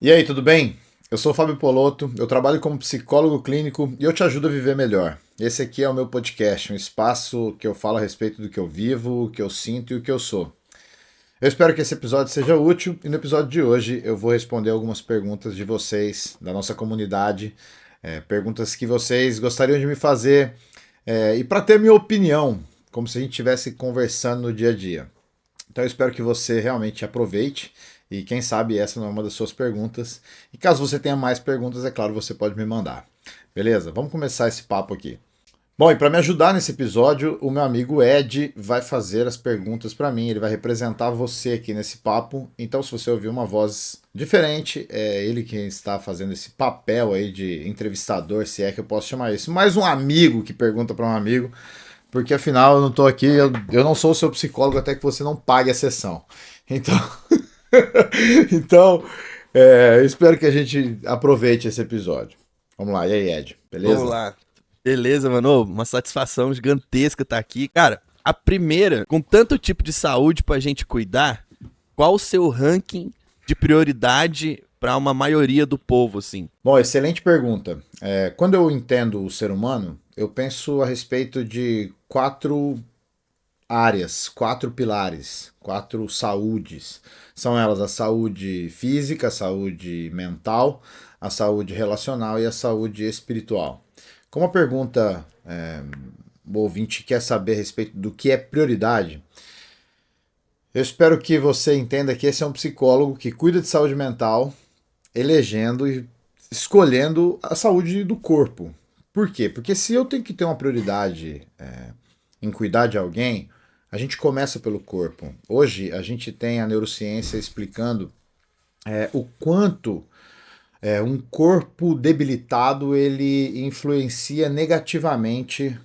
E aí, tudo bem? Eu sou o Fábio Polotto, eu trabalho como psicólogo clínico e eu te ajudo a viver melhor. Esse aqui é o meu podcast, um espaço que eu falo a respeito do que eu vivo, o que eu sinto e o que eu sou. Eu espero que esse episódio seja útil e no episódio de hoje eu vou responder algumas perguntas de vocês, da nossa comunidade, perguntas que vocês gostariam de me fazer e para ter minha opinião, como se a gente estivesse conversando no dia a dia. Então eu espero que você realmente aproveite e quem sabe essa não é uma das suas perguntas. E caso você tenha mais perguntas, é claro, você pode me mandar. Beleza? Vamos começar esse papo aqui. Bom, e para me ajudar nesse episódio, o meu amigo Ed vai fazer as perguntas para mim, ele vai representar você aqui nesse papo. Então, se você ouvir uma voz diferente, é ele quem está fazendo esse papel aí de entrevistador, se é que eu posso chamar isso. Mais um amigo que pergunta para um amigo, porque afinal eu não tô aqui, eu não sou o seu psicólogo até que você não pague a sessão. Então, então eu espero que a gente aproveite esse episódio. Vamos lá, e aí, Ed, Vamos beleza? lá. Beleza, mano? Ô, uma satisfação gigantesca estar aqui. Cara, a primeira, com tanto tipo de saúde pra gente cuidar, qual o seu ranking de prioridade pra uma maioria do povo, assim? Bom, excelente pergunta. Quando eu entendo o ser humano, eu penso a respeito de quatro áreas, quatro pilares, quatro saúdes. São elas a saúde física, a saúde mental, a saúde relacional e a saúde espiritual. Como a pergunta, o ouvinte quer saber a respeito do que é prioridade, eu espero que você entenda que esse é um psicólogo que cuida de saúde mental, elegendo e escolhendo a saúde do corpo. Por quê? Porque se eu tenho que ter uma prioridade em cuidar de alguém, a gente começa pelo corpo. Hoje a gente tem a neurociência explicando o quanto um corpo debilitado ele influencia negativamente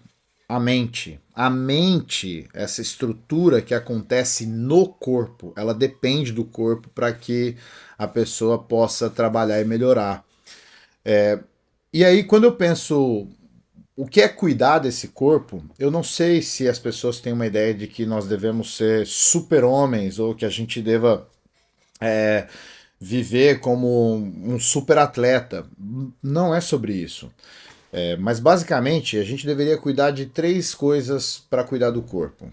a mente. A mente, essa estrutura que acontece no corpo, ela depende do corpo para que a pessoa possa trabalhar e melhorar. E aí, quando eu penso o que é cuidar desse corpo, eu não sei se as pessoas têm uma ideia de que nós devemos ser super-homens ou que a gente deva viver como um super-atleta. Não é sobre isso. Mas basicamente, a gente deveria cuidar de três coisas para cuidar do corpo.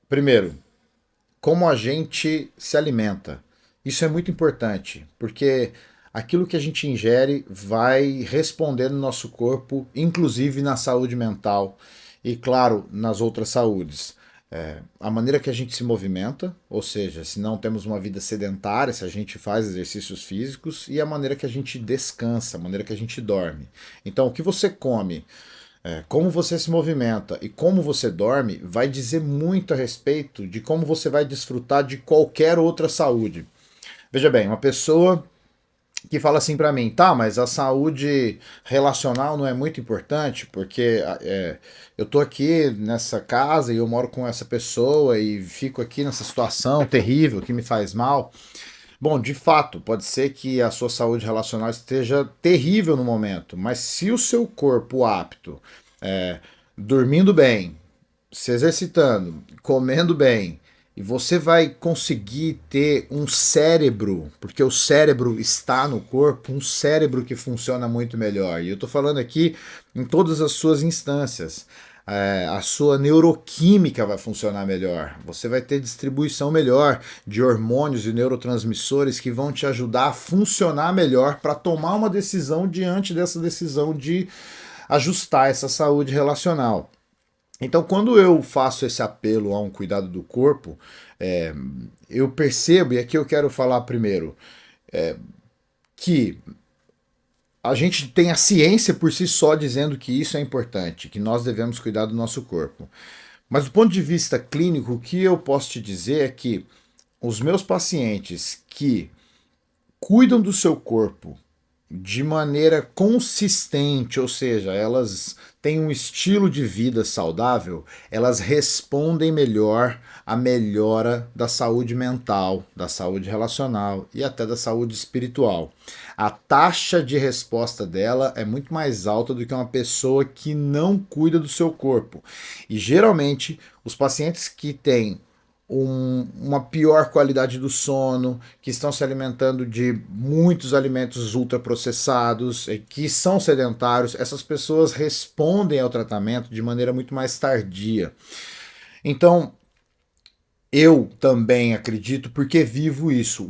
Primeiro, como a gente se alimenta. Isso é muito importante, porque aquilo que a gente ingere vai responder no nosso corpo, inclusive na saúde mental e, claro, nas outras saúdes. A maneira que a gente se movimenta, ou seja, se não temos uma vida sedentária, se a gente faz exercícios físicos, e a maneira que a gente descansa, a maneira que a gente dorme. Então, o que você come, como você se movimenta e como você dorme vai dizer muito a respeito de como você vai desfrutar de qualquer outra saúde. Veja bem, uma pessoa que fala assim para mim, tá, mas a saúde relacional não é muito importante porque eu tô aqui nessa casa e eu moro com essa pessoa e fico aqui nessa situação terrível que me faz mal. Bom, de fato, pode ser que a sua saúde relacional esteja terrível no momento, mas se o seu corpo apto, é, dormindo bem, se exercitando, comendo bem, e você vai conseguir ter um cérebro, porque o cérebro está no corpo, um cérebro que funciona muito melhor. E eu estou falando aqui em todas as suas instâncias. A sua neuroquímica vai funcionar melhor. Você vai ter distribuição melhor de hormônios e neurotransmissores que vão te ajudar a funcionar melhor para tomar uma decisão diante dessa decisão de ajustar essa saúde relacional. Então, quando eu faço esse apelo a um cuidado do corpo, é, eu percebo, e aqui eu quero falar primeiro, que a gente tem a ciência por si só dizendo que isso é importante, que nós devemos cuidar do nosso corpo. Mas do ponto de vista clínico, o que eu posso te dizer é que os meus pacientes que cuidam do seu corpo de maneira consistente, ou seja, elas têm um estilo de vida saudável, elas respondem melhor à melhora da saúde mental, da saúde relacional e até da saúde espiritual. A taxa de resposta dela é muito mais alta do que uma pessoa que não cuida do seu corpo. E geralmente, os pacientes que têm uma pior qualidade do sono, que estão se alimentando de muitos alimentos ultraprocessados, que são sedentários, essas pessoas respondem ao tratamento de maneira muito mais tardia. Então, eu também acredito porque vivo isso.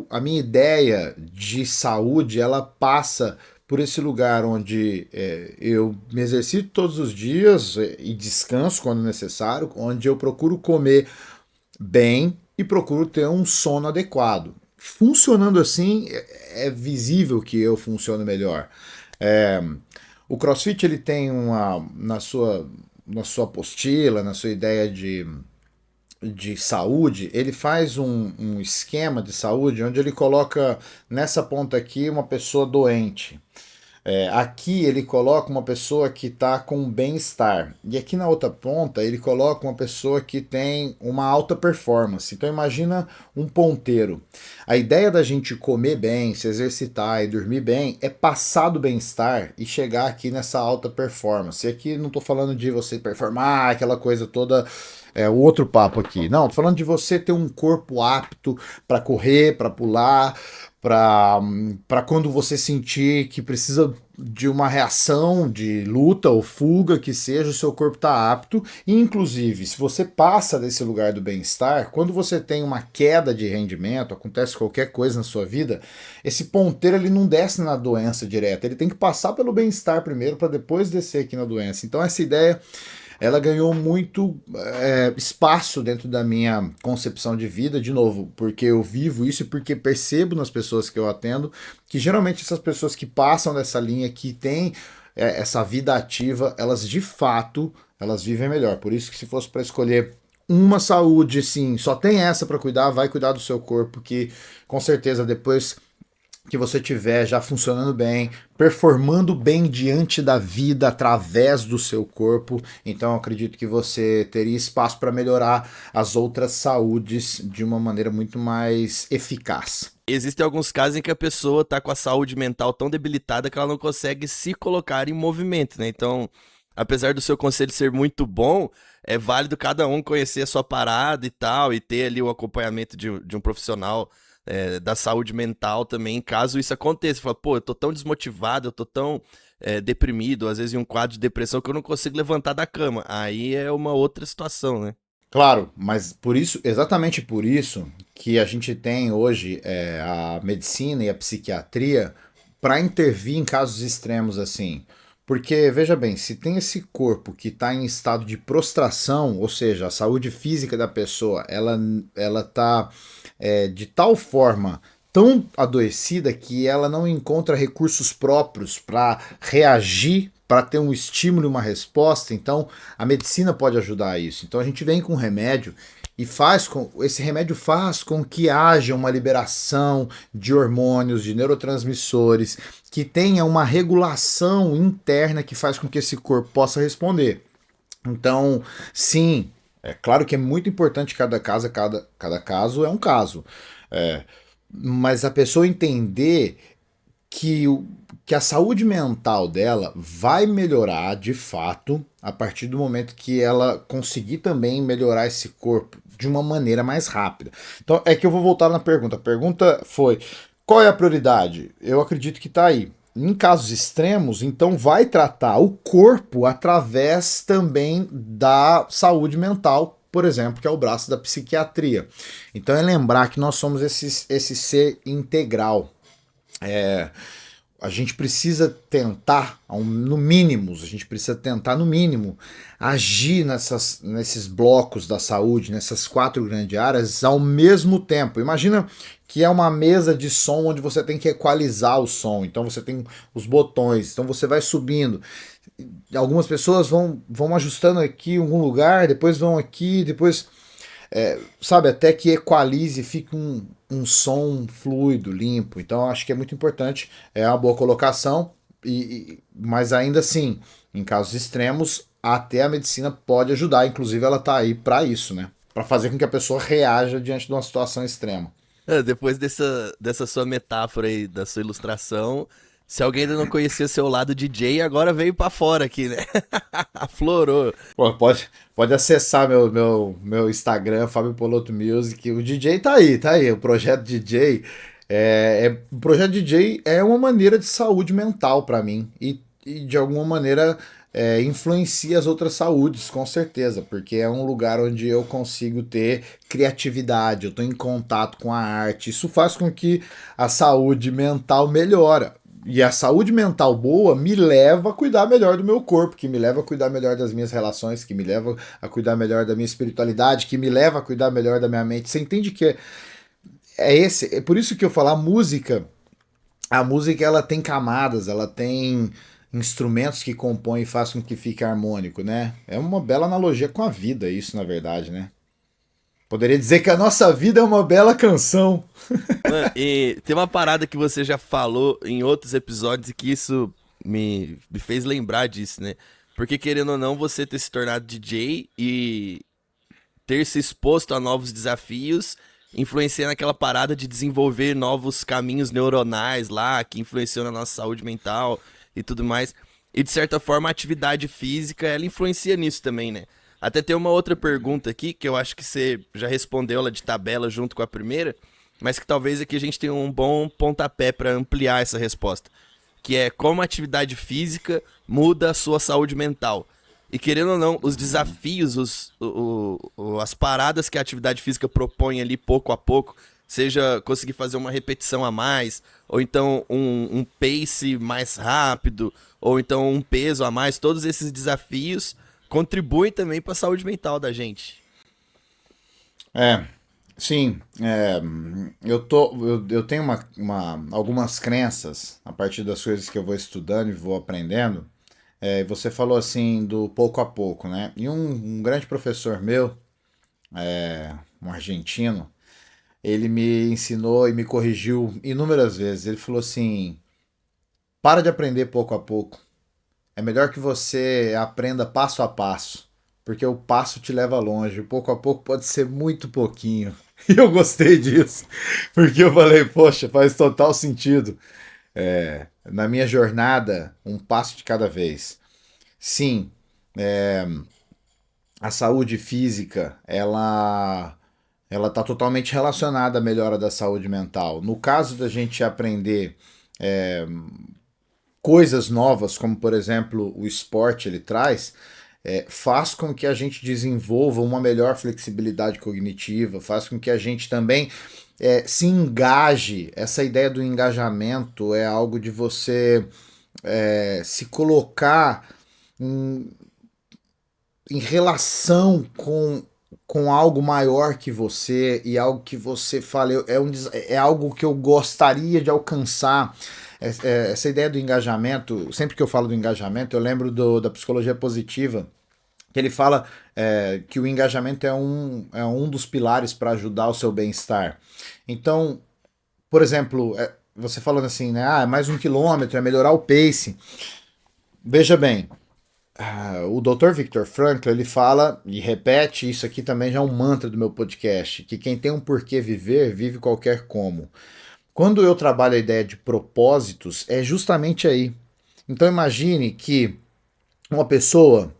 A minha ideia de saúde, ela passa por esse lugar onde eu me exercito todos os dias e descanso quando necessário, onde eu procuro comer bem e procuro ter um sono adequado. Funcionando assim, é visível que eu funciono melhor. É, o CrossFit ele tem na sua apostila, na sua ideia de saúde, ele faz um esquema de saúde onde ele coloca nessa ponta aqui uma pessoa doente. Aqui ele coloca uma pessoa que está com bem-estar. E aqui na outra ponta ele coloca uma pessoa que tem uma alta performance. Então imagina um ponteiro. A ideia da gente comer bem, se exercitar e dormir bem é passar do bem-estar e chegar aqui nessa alta performance. E aqui não estou falando de você performar, aquela coisa toda. É o outro papo aqui. Não, tô falando de você ter um corpo apto para correr, para pular, para quando você sentir que precisa de uma reação de luta ou fuga, que seja, o seu corpo está apto. E, inclusive, se você passa desse lugar do bem-estar, quando você tem uma queda de rendimento, acontece qualquer coisa na sua vida, esse ponteiro ele não desce na doença direta, ele tem que passar pelo bem-estar primeiro para depois descer aqui na doença. Então essa ideia ela ganhou muito espaço dentro da minha concepção de vida, de novo, porque eu vivo isso e porque percebo nas pessoas que eu atendo que geralmente essas pessoas que passam dessa linha, que têm essa vida ativa, elas de fato elas vivem melhor. Por isso que se fosse para escolher uma saúde, sim, só tem essa para cuidar, vai cuidar do seu corpo, que com certeza depois que você tiver já funcionando bem, performando bem diante da vida através do seu corpo, então eu acredito que você teria espaço para melhorar as outras saúdes de uma maneira muito mais eficaz. Existem alguns casos em que a pessoa tá com a saúde mental tão debilitada que ela não consegue se colocar em movimento, né? Então, apesar do seu conselho ser muito bom, é válido cada um conhecer a sua parada e tal, e ter ali o acompanhamento de um profissional da saúde mental também, caso isso aconteça. Fala, pô, eu tô tão desmotivado, eu tô tão deprimido, às vezes em um quadro de depressão que eu não consigo levantar da cama. Aí é uma outra situação, né? Claro, mas por isso, exatamente por isso, que a gente tem hoje a medicina e a psiquiatria para intervir em casos extremos assim. Porque, veja bem, se tem esse corpo que está em estado de prostração, ou seja, a saúde física da pessoa, ela está de tal forma tão adoecida que ela não encontra recursos próprios para reagir, para ter um estímulo e uma resposta, então a medicina pode ajudar a isso. Então a gente vem com remédio e esse remédio faz com que haja uma liberação de hormônios, de neurotransmissores, que tenha uma regulação interna que faz com que esse corpo possa responder. Então, sim, é claro que é muito importante cada caso é um caso. É, mas a pessoa entender que a saúde mental dela vai melhorar de fato a partir do momento que ela conseguir também melhorar esse corpo de uma maneira mais rápida. Então é que eu vou voltar na pergunta. A pergunta foi: qual é a prioridade? Eu acredito que está aí. Em casos extremos, então vai tratar o corpo através também da saúde mental, por exemplo, que é o braço da psiquiatria. Então é lembrar que nós somos esse ser integral. A gente precisa tentar, no mínimo, agir nesses blocos da saúde, nessas 4 grandes áreas ao mesmo tempo. Imagina que é uma mesa de som onde você tem que equalizar o som, então você tem os botões, então você vai subindo. Algumas pessoas vão ajustando aqui em algum lugar, depois vão aqui, depois... sabe, até que equalize e fique um som fluido, limpo. Então acho que é muito importante, é uma boa colocação, mas ainda assim, em casos extremos, até a medicina pode ajudar, inclusive ela está aí para isso, né? Para fazer com que a pessoa reaja diante de uma situação extrema. Depois dessa sua metáfora aí, da sua ilustração, Se alguém ainda não conhecia seu lado DJ, agora veio pra fora aqui, né? Aflorou. Pô, pode acessar meu Instagram, Fábio Poloto Music. O DJ tá aí. O projeto DJ o projeto DJ é uma maneira de saúde mental para mim. E de alguma maneira influencia as outras saúdes, com certeza, porque é um lugar onde eu consigo ter criatividade, eu estou em contato com a arte. Isso faz com que a saúde mental melhora. E a saúde mental boa me leva a cuidar melhor do meu corpo, que me leva a cuidar melhor das minhas relações, que me leva a cuidar melhor da minha espiritualidade, que me leva a cuidar melhor da minha mente. Você entende que é por isso que eu falo, a música ela tem camadas, ela tem instrumentos que compõem e fazem com que fique harmônico, né? É uma bela analogia com a vida, isso na verdade, né? Poderia dizer que a nossa vida é uma bela canção. Mano, e tem uma parada que você já falou em outros episódios e que isso me fez lembrar disso, né? Porque querendo ou não, você ter se tornado DJ e ter se exposto a novos desafios influencia naquela parada de desenvolver novos caminhos neuronais lá, que influenciam na nossa saúde mental e tudo mais. E de certa forma a atividade física, ela influencia nisso também, né? Até tem uma outra pergunta aqui, que eu acho que você já respondeu ela de tabela junto com a primeira, mas que talvez aqui a gente tenha um bom pontapé para ampliar essa resposta, que é como a atividade física muda a sua saúde mental. E querendo ou não, os desafios, as paradas que a atividade física propõe ali pouco a pouco, seja conseguir fazer uma repetição a mais, ou então um pace mais rápido, ou então um peso a mais, todos esses desafios contribuem também para a saúde mental da gente. É, sim. Eu tenho algumas crenças a partir das coisas que eu vou estudando e vou aprendendo. Você falou assim do pouco a pouco, né? E um grande professor meu, um argentino, ele me ensinou e me corrigiu inúmeras vezes. Ele falou assim: para de aprender pouco a pouco. É melhor que você aprenda passo a passo, porque o passo te leva longe. O pouco a pouco pode ser muito pouquinho. E eu gostei disso, porque eu falei, poxa, faz total sentido. Na minha jornada, um passo de cada vez. Sim, a saúde física, ela está totalmente relacionada à melhora da saúde mental. No caso da gente aprender coisas novas, como por exemplo o esporte ele traz, faz com que a gente desenvolva uma melhor flexibilidade cognitiva, faz com que a gente também se engaje. Essa ideia do engajamento é algo de você se colocar em, em relação com algo maior que você e algo que você fala, é algo que eu gostaria de alcançar. Essa ideia do engajamento, sempre que eu falo do engajamento, eu lembro da psicologia positiva, que ele fala que o engajamento é um dos pilares para ajudar o seu bem-estar. Então, por exemplo, você falando assim, né? Ah, mais 1 quilômetro, é melhorar o pace. Veja bem, o Dr. Viktor Frankl, ele fala e repete, isso aqui também já é um mantra do meu podcast, que quem tem um porquê viver, vive qualquer como. Quando eu trabalho a ideia de propósitos, é justamente aí. Então imagine que uma pessoa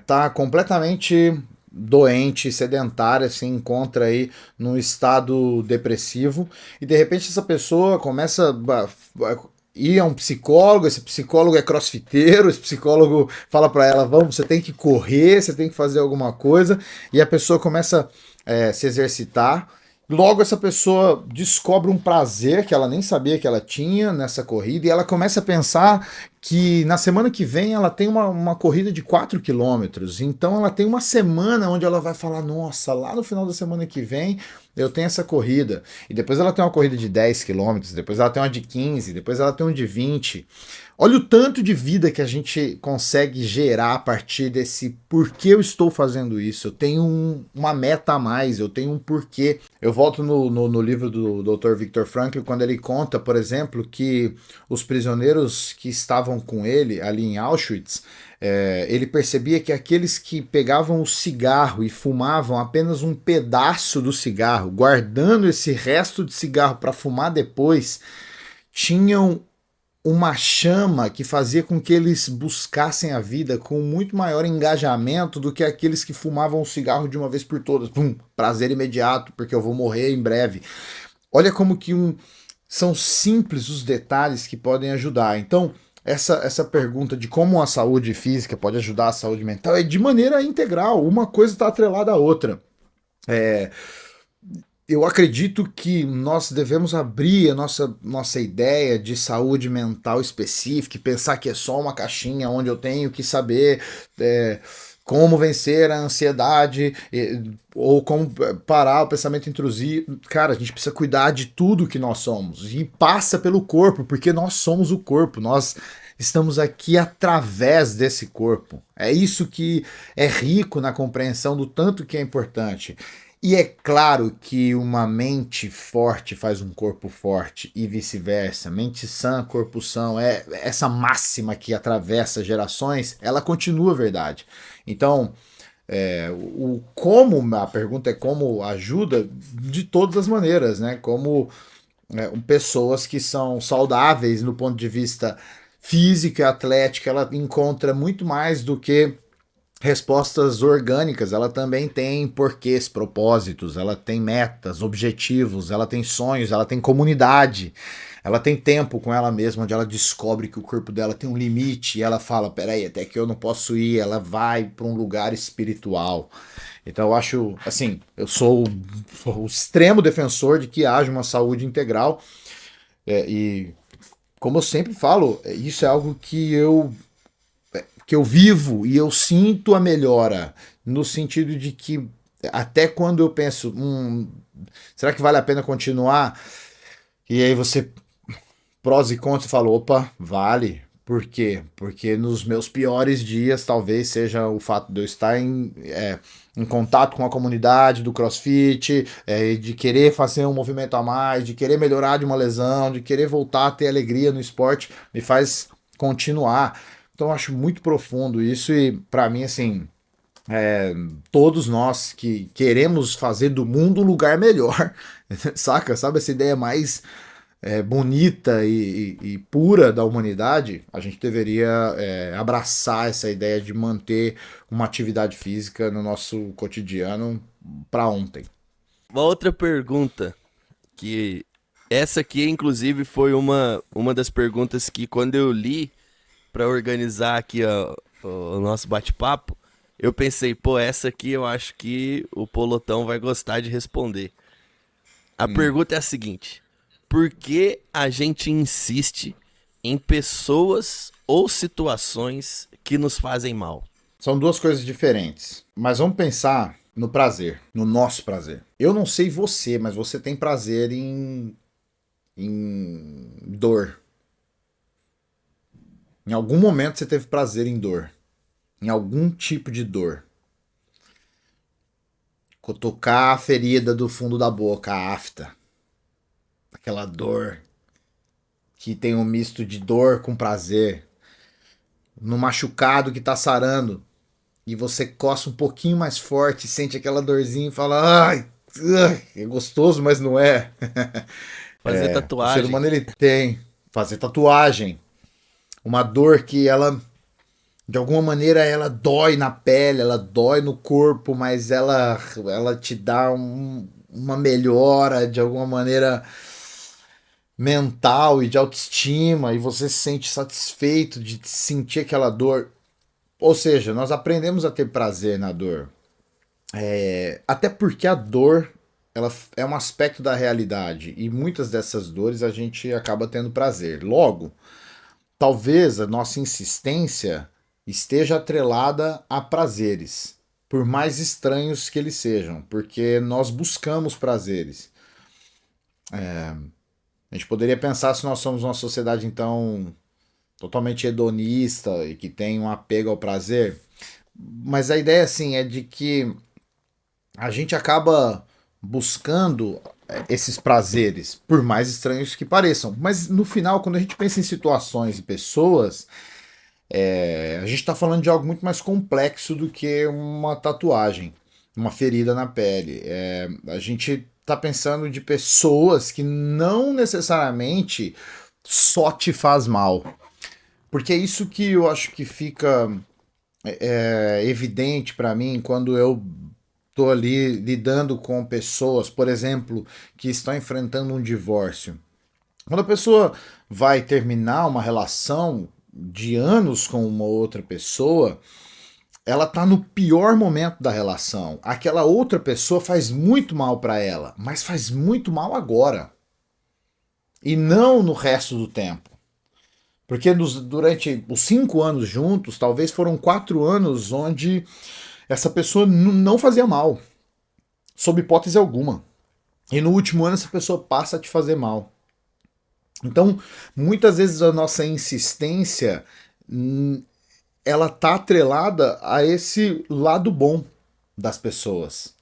está completamente doente, sedentária, se encontra aí num estado depressivo e de repente essa pessoa começa a ir a um psicólogo, esse psicólogo é crossfiteiro, esse psicólogo fala para ela, vamos, você tem que correr, você tem que fazer alguma coisa, e a pessoa começa a se exercitar. Logo essa pessoa descobre um prazer que ela nem sabia que ela tinha nessa corrida e ela começa a pensar que na semana que vem ela tem uma corrida de 4 quilômetros. Então ela tem uma semana onde ela vai falar, nossa, lá no final da semana que vem eu tenho essa corrida. E depois ela tem uma corrida de 10 quilômetros, depois ela tem uma de 15, depois ela tem uma de 20. Olha o tanto de vida que a gente consegue gerar a partir desse porquê eu estou fazendo isso. Eu tenho uma meta a mais, eu tenho um porquê. Eu volto no livro do Dr. Viktor Frankl, quando ele conta, por exemplo, que os prisioneiros que estavam com ele ali em Auschwitz, ele percebia que aqueles que pegavam o cigarro e fumavam apenas um pedaço do cigarro, guardando esse resto de cigarro para fumar depois, tinham uma chama que fazia com que eles buscassem a vida com muito maior engajamento do que aqueles que fumavam o cigarro de uma vez por todas. Pum, prazer imediato, porque eu vou morrer em breve. Olha como que são simples os detalhes que podem ajudar. Então, essa pergunta de como a saúde física pode ajudar a saúde mental é de maneira integral. Uma coisa está atrelada à outra. Eu acredito que nós devemos abrir a nossa ideia de saúde mental específica e pensar que é só uma caixinha onde eu tenho que saber como vencer a ansiedade ou como parar o pensamento intrusivo. Cara, a gente precisa cuidar de tudo que nós somos e passa pelo corpo, porque nós somos o corpo, nós estamos aqui através desse corpo. É isso que é rico na compreensão do tanto que é importante. E é claro que uma mente forte faz um corpo forte e vice-versa. Mente sã, corpo são. Essa máxima que atravessa gerações, ela continua verdade. Então, a pergunta é como ajuda de todas as maneiras, né? Como pessoas que são saudáveis no ponto de vista físico e atlético, ela encontra muito mais do que respostas orgânicas, ela também tem porquês, propósitos, ela tem metas, objetivos, ela tem sonhos, ela tem comunidade, ela tem tempo com ela mesma, onde ela descobre que o corpo dela tem um limite e ela fala, peraí, até que eu não posso ir, ela vai para um lugar espiritual. Então eu acho, assim, eu sou o extremo defensor de que haja uma saúde integral e, como eu sempre falo, isso é algo que eu vivo e eu sinto a melhora, no sentido de que até quando eu penso, será que vale a pena continuar? E aí você prós e contras e fala, opa, vale. Por quê? Porque nos meus piores dias, talvez seja o fato de eu estar em contato com a comunidade do CrossFit, de querer fazer um movimento a mais, de querer melhorar de uma lesão, de querer voltar a ter alegria no esporte, me faz continuar. Então eu acho muito profundo isso e para mim assim todos nós que queremos fazer do mundo um lugar melhor, sabe essa ideia mais bonita e pura da humanidade, a gente deveria abraçar essa ideia de manter uma atividade física no nosso cotidiano para ontem. Uma outra pergunta, que essa aqui, inclusive, foi uma das perguntas que, quando eu li para organizar aqui o nosso bate-papo, eu pensei, pô, essa aqui eu acho que o Polotão vai gostar de responder. A pergunta é a seguinte: por que a gente insiste em pessoas ou situações que nos fazem mal? São duas coisas diferentes, mas vamos pensar no prazer, no nosso prazer. Eu não sei você, mas você tem prazer em dor. Em algum momento você teve prazer em dor. Em algum tipo de dor. Cutucar a ferida do fundo da boca, a afta. Aquela dor que tem um misto de dor com prazer. No machucado que tá sarando. E você coça um pouquinho mais forte, sente aquela dorzinha e fala, ai, é gostoso, mas não é. Fazer O ser tatuagem. humano ele tem fazer tatuagem. Uma dor que ela, de alguma maneira, ela dói na pele, ela dói no corpo, mas ela te dá uma melhora de alguma maneira mental e de autoestima, e você se sente satisfeito de sentir aquela dor. Ou seja, nós aprendemos a ter prazer na dor. Até porque a dor ela é um aspecto da realidade e muitas dessas dores a gente acaba tendo prazer. Logo, talvez a nossa insistência esteja atrelada a prazeres, por mais estranhos que eles sejam, porque nós buscamos prazeres. A gente poderia pensar se nós somos uma sociedade então totalmente hedonista e que tem um apego ao prazer, mas a ideia assim é de que a gente acaba buscando esses prazeres, por mais estranhos que pareçam. Mas no final, quando a gente pensa em situações e pessoas, a gente está falando de algo muito mais complexo do que uma tatuagem, uma ferida na pele. A gente está pensando de pessoas que não necessariamente só te faz mal. Porque é isso que eu acho que fica evidente para mim quando eu tô ali lidando com pessoas, por exemplo, que estão enfrentando um divórcio. Quando a pessoa vai terminar uma relação de anos com uma outra pessoa, ela tá no pior momento da relação. Aquela outra pessoa faz muito mal para ela, mas faz muito mal agora. E não no resto do tempo. Porque durante os 5 anos juntos, talvez foram 4 anos onde essa pessoa não fazia mal, sob hipótese alguma. E no último ano essa pessoa passa a te fazer mal. Então, muitas vezes a nossa insistência, ela tá atrelada a esse lado bom das pessoas.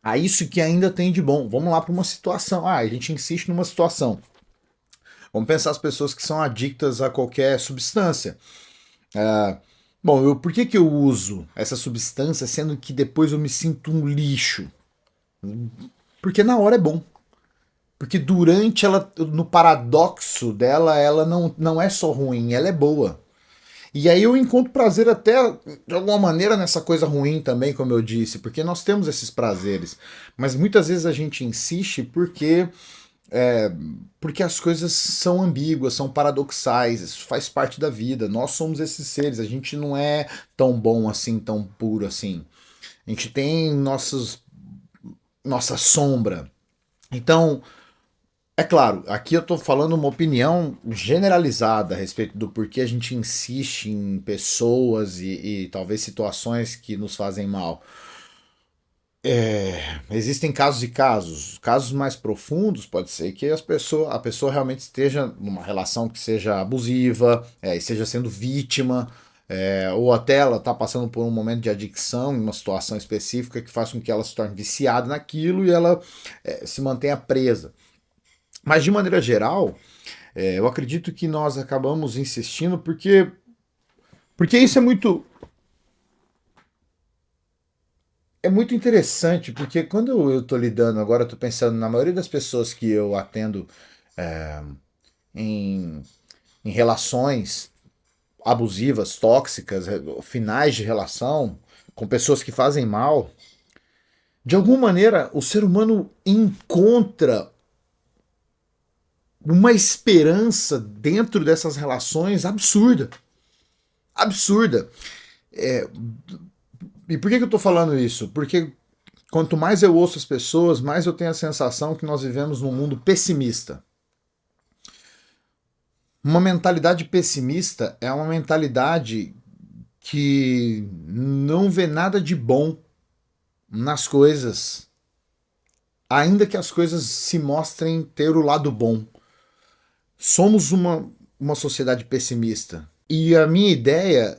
A isso que ainda tem de bom. Vamos lá para uma situação. A gente insiste numa situação. Vamos pensar as pessoas que são adictas a qualquer substância. Bom, por que eu uso essa substância sendo que depois eu me sinto um lixo? Porque na hora é bom. Porque durante ela, no paradoxo dela, ela não é só ruim, ela é boa. E aí eu encontro prazer até, de alguma maneira, nessa coisa ruim também, como eu disse, porque nós temos esses prazeres. Mas muitas vezes a gente insiste porque as coisas são ambíguas, são paradoxais, isso faz parte da vida. Nós somos esses seres, a gente não é tão bom assim, tão puro assim. A gente tem nossa sombra. Então, é claro, aqui eu estou falando uma opinião generalizada a respeito do porquê a gente insiste em pessoas e talvez situações que nos fazem mal. Existem casos e casos. Casos mais profundos pode ser que a pessoa realmente esteja numa relação que seja abusiva, esteja sendo vítima, ou até ela está passando por um momento de adicção em uma situação específica que faz com que ela se torne viciada naquilo e ela se mantenha presa. Mas de maneira geral, eu acredito que nós acabamos insistindo porque isso é muito interessante, porque quando eu estou lidando agora, estou pensando na maioria das pessoas que eu atendo em, em relações abusivas, tóxicas, finais de relação, com pessoas que fazem mal, de alguma maneira o ser humano encontra uma esperança dentro dessas relações absurda. Absurda. E por que eu estou falando isso? Porque quanto mais eu ouço as pessoas, mais eu tenho a sensação que nós vivemos num mundo pessimista. Uma mentalidade pessimista é uma mentalidade que não vê nada de bom nas coisas, ainda que as coisas se mostrem ter o lado bom. Somos uma sociedade pessimista. E a minha ideia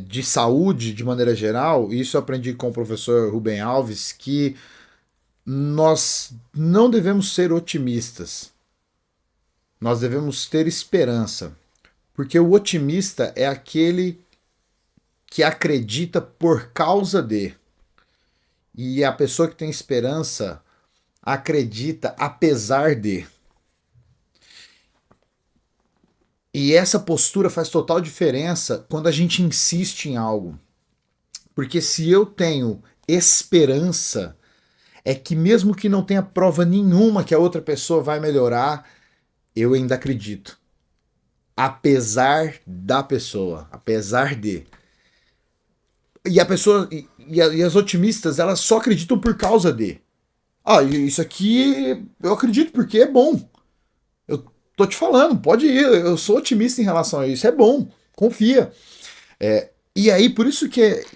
de saúde, de maneira geral, isso eu aprendi com o professor Rubem Alves, que nós não devemos ser otimistas. Nós devemos ter esperança. Porque o otimista é aquele que acredita por causa de. E a pessoa que tem esperança acredita apesar de. E essa postura faz total diferença quando a gente insiste em algo. Porque se eu tenho esperança, é que mesmo que não tenha prova nenhuma que a outra pessoa vai melhorar, eu ainda acredito. Apesar da pessoa, apesar de. E a pessoa e as otimistas, elas só acreditam por causa de. Isso aqui eu acredito porque é bom. Eu tô te falando, pode ir, eu sou otimista em relação a isso, é bom, confia. E aí, por isso que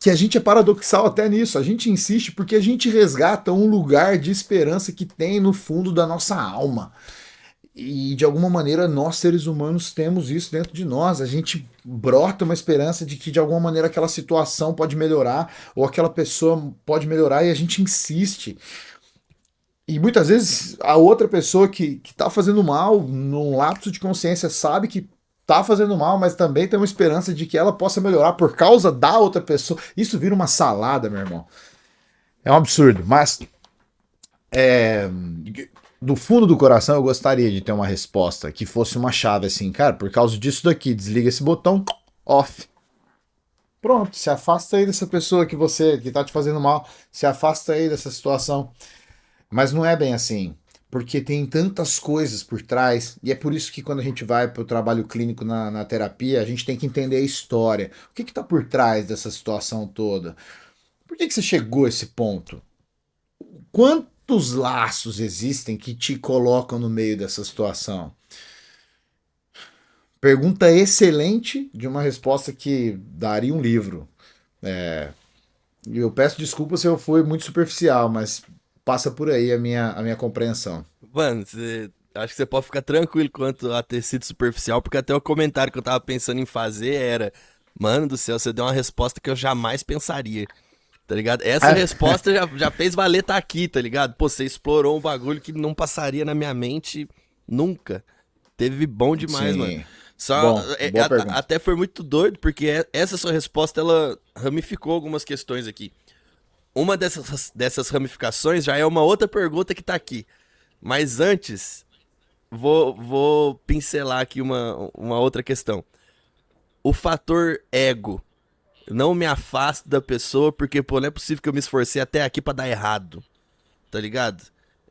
a gente é paradoxal até nisso, a gente insiste porque a gente resgata um lugar de esperança que tem no fundo da nossa alma. E de alguma maneira nós seres humanos temos isso dentro de nós, a gente brota uma esperança de que de alguma maneira aquela situação pode melhorar ou aquela pessoa pode melhorar e a gente insiste. E muitas vezes a outra pessoa que tá fazendo mal, num lapso de consciência, sabe que tá fazendo mal, mas também tem uma esperança de que ela possa melhorar por causa da outra pessoa. Isso vira uma salada, meu irmão. É um absurdo, mas do fundo do coração eu gostaria de ter uma resposta que fosse uma chave assim, cara, por causa disso daqui, desliga esse botão, off. Pronto, se afasta aí dessa pessoa que tá te fazendo mal, se afasta aí dessa situação. Mas não é bem assim, porque tem tantas coisas por trás, e é por isso que quando a gente vai para o trabalho clínico na terapia, a gente tem que entender a história. O que está por trás dessa situação toda? Por que você chegou a esse ponto? Quantos laços existem que te colocam no meio dessa situação? Pergunta excelente de uma resposta que daria um livro. Eu peço desculpa se eu fui muito superficial, mas passa por aí a minha compreensão. Mano, acho que você pode ficar tranquilo quanto a ter sido superficial, porque até o comentário que eu tava pensando em fazer era: mano do céu, você deu uma resposta que eu jamais pensaria, tá ligado? Essa resposta já fez valer tá aqui, tá ligado? Pô, você explorou um bagulho que não passaria na minha mente nunca. Teve bom demais, mano. Sim. Só, Bom, boa pergunta. até foi muito doido, porque essa sua resposta, ela ramificou algumas questões aqui. Uma dessas ramificações já é uma outra pergunta que tá aqui. Mas antes, vou pincelar aqui uma outra questão. O fator ego. Não me afasto da pessoa, porque, pô, não é possível que eu me esforcei até aqui pra dar errado. Tá ligado?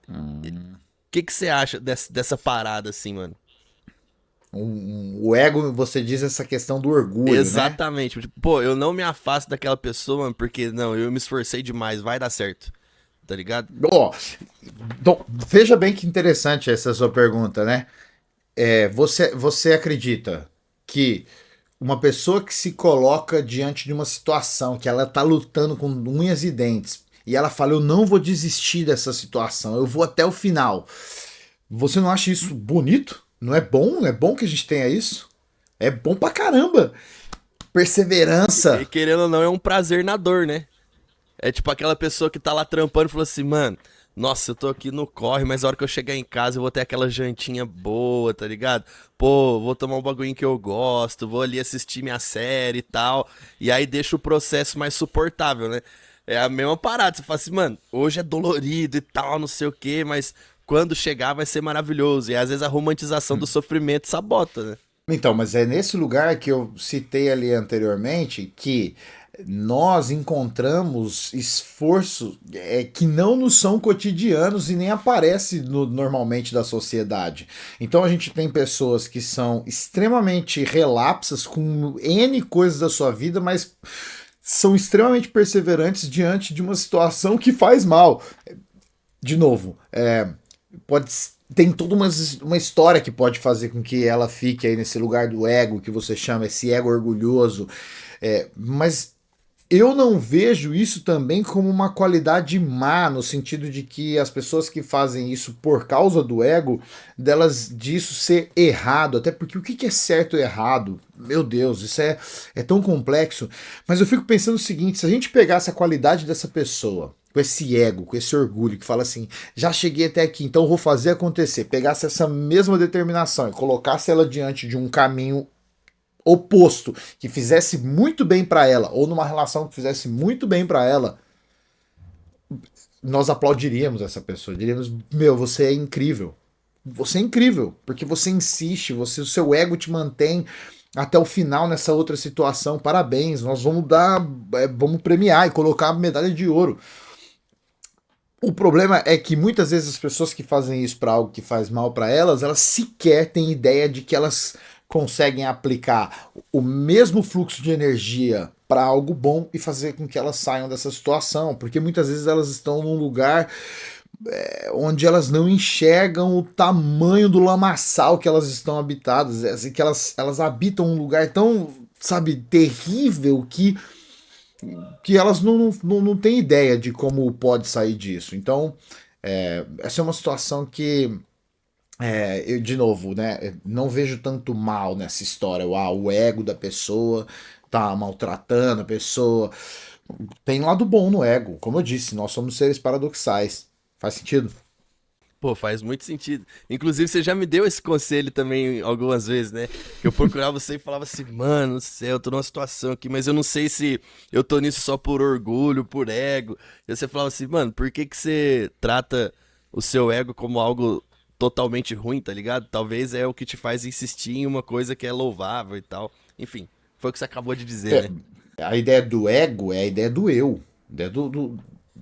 O que você acha dessa parada, assim, mano? O ego, você diz essa questão do orgulho, né? Exatamente. Tipo, pô, eu não me afasto daquela pessoa, mano, porque, não, eu me esforcei demais, vai dar certo. Tá ligado? Ó, então, veja bem que interessante essa sua pergunta, né? Você acredita que uma pessoa que se coloca diante de uma situação que ela tá lutando com unhas e dentes e ela fala, eu não vou desistir dessa situação, eu vou até o final. Você não acha isso bonito? Não é bom? Não é bom que a gente tenha isso? É bom pra caramba. E Perseverança. querendo ou não, é um prazer na dor, né? É tipo aquela pessoa que tá lá trampando e falou assim, mano, nossa, eu tô aqui no corre, mas a hora que eu chegar em casa eu vou ter aquela jantinha boa, tá ligado? Pô, vou tomar um bagulho que eu gosto, vou ali assistir minha série e tal. E aí deixa o processo mais suportável, né? É a mesma parada, você fala assim, mano, hoje é dolorido e tal, não sei o quê, mas quando chegar vai ser maravilhoso. E às vezes a romantização do sofrimento sabota, né? Então, mas é nesse lugar que eu citei ali anteriormente que nós encontramos esforços que não nos são cotidianos e nem aparece normalmente da sociedade. Então a gente tem pessoas que são extremamente relapsas com N coisas da sua vida, mas são extremamente perseverantes diante de uma situação que faz mal. De novo, pode tem toda uma história que pode fazer com que ela fique aí nesse lugar do ego que você chama, esse ego orgulhoso. Mas eu não vejo isso também como uma qualidade má, no sentido de que as pessoas que fazem isso por causa do ego, disso ser errado, até porque o que é certo e errado? Meu Deus, isso é tão complexo. Mas eu fico pensando o seguinte, se a gente pegasse a qualidade dessa pessoa, com esse ego, com esse orgulho, que fala assim, já cheguei até aqui, então vou fazer acontecer, pegasse essa mesma determinação e colocasse ela diante de um caminho oposto, que fizesse muito bem para ela, ou numa relação que fizesse muito bem para ela, nós aplaudiríamos essa pessoa, diríamos, meu, você é incrível. Você é incrível, porque você insiste, o seu ego te mantém até o final nessa outra situação. Parabéns, nós vamos premiar e colocar a medalha de ouro. O problema é que muitas vezes as pessoas que fazem isso para algo que faz mal para elas sequer têm ideia de que elas conseguem aplicar o mesmo fluxo de energia para algo bom e fazer com que elas saiam dessa situação, porque muitas vezes elas estão num lugar onde elas não enxergam o tamanho do lamaçal que elas estão habitadas, assim, que elas habitam um lugar tão, sabe, terrível que elas não têm ideia de como pode sair disso. Então, essa é uma situação que, eu, de novo, né, não vejo tanto mal nessa história. O ego da pessoa tá maltratando a pessoa. Tem lado bom no ego. Como eu disse, nós somos seres paradoxais. Faz sentido? Pô, faz muito sentido. Inclusive, você já me deu esse conselho também algumas vezes, né? Que eu procurava você e falava assim, mano do céu, eu tô numa situação aqui, mas eu não sei se eu tô nisso só por orgulho, por ego. E você falava assim, mano, por que que você trata o seu ego como algo totalmente ruim, tá ligado? Talvez é o que te faz insistir em uma coisa que é louvável e tal. Enfim, foi o que você acabou de dizer, É, né? a ideia do ego é a ideia do eu, a ideia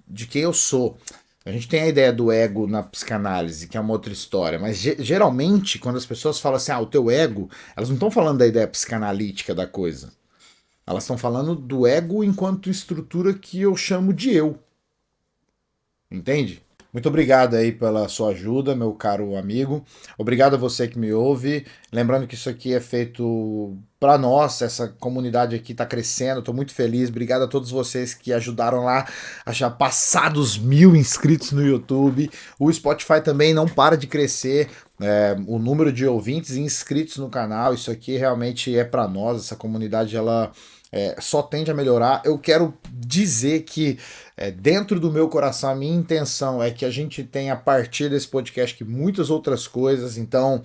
de quem eu sou. A gente tem a ideia do ego na psicanálise, que é uma outra história, mas geralmente, quando as pessoas falam assim, o teu ego, elas não estão falando da ideia psicanalítica da coisa. Elas estão falando do ego enquanto estrutura que eu chamo de eu. Entende? Muito obrigado aí pela sua ajuda, meu caro amigo. Obrigado a você que me ouve. Lembrando que isso aqui é feito para nós, essa comunidade aqui está crescendo, estou muito feliz. Obrigado a todos vocês que ajudaram lá a já passar dos 1.000 inscritos no YouTube. O Spotify também não para de crescer. O número de ouvintes e inscritos no canal, isso aqui realmente é para nós. Essa comunidade ela só tende a melhorar. Eu quero dizer que dentro do meu coração, a minha intenção é que a gente tenha a partir desse podcast que muitas outras coisas. Então,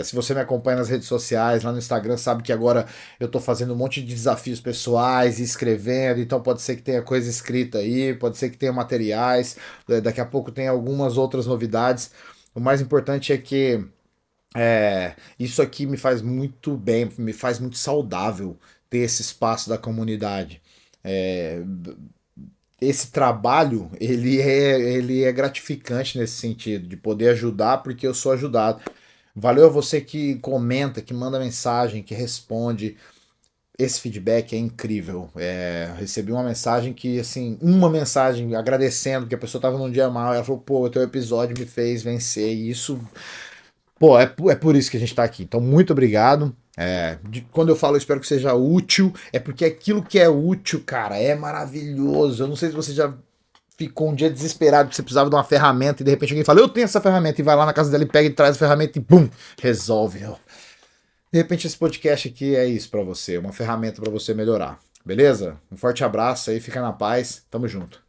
se você me acompanha nas redes sociais, lá no Instagram, sabe que agora eu tô fazendo um monte de desafios pessoais, escrevendo, então pode ser que tenha coisa escrita aí, pode ser que tenha materiais, daqui a pouco tem algumas outras novidades. O mais importante é que isso aqui me faz muito bem, me faz muito saudável ter esse espaço da comunidade. É, esse trabalho ele é gratificante nesse sentido, de poder ajudar porque eu sou ajudado. Valeu a você que comenta, que manda mensagem, que responde. Esse feedback é incrível. Recebi uma mensagem que, assim, uma mensagem agradecendo, porque a pessoa estava num dia mal, ela falou, pô, o teu episódio me fez vencer, e isso, pô, é por isso que a gente está aqui. Então, muito obrigado. Quando eu falo, eu espero que seja útil, é porque aquilo que é útil, cara, é maravilhoso. Eu não sei se você já ficou um dia desesperado porque você precisava de uma ferramenta e de repente alguém fala, eu tenho essa ferramenta, e vai lá na casa dela e pega e traz a ferramenta e bum, resolve. De repente esse podcast aqui é isso pra você, uma ferramenta pra você melhorar. Beleza? Um forte abraço aí, fica na paz. Tamo junto.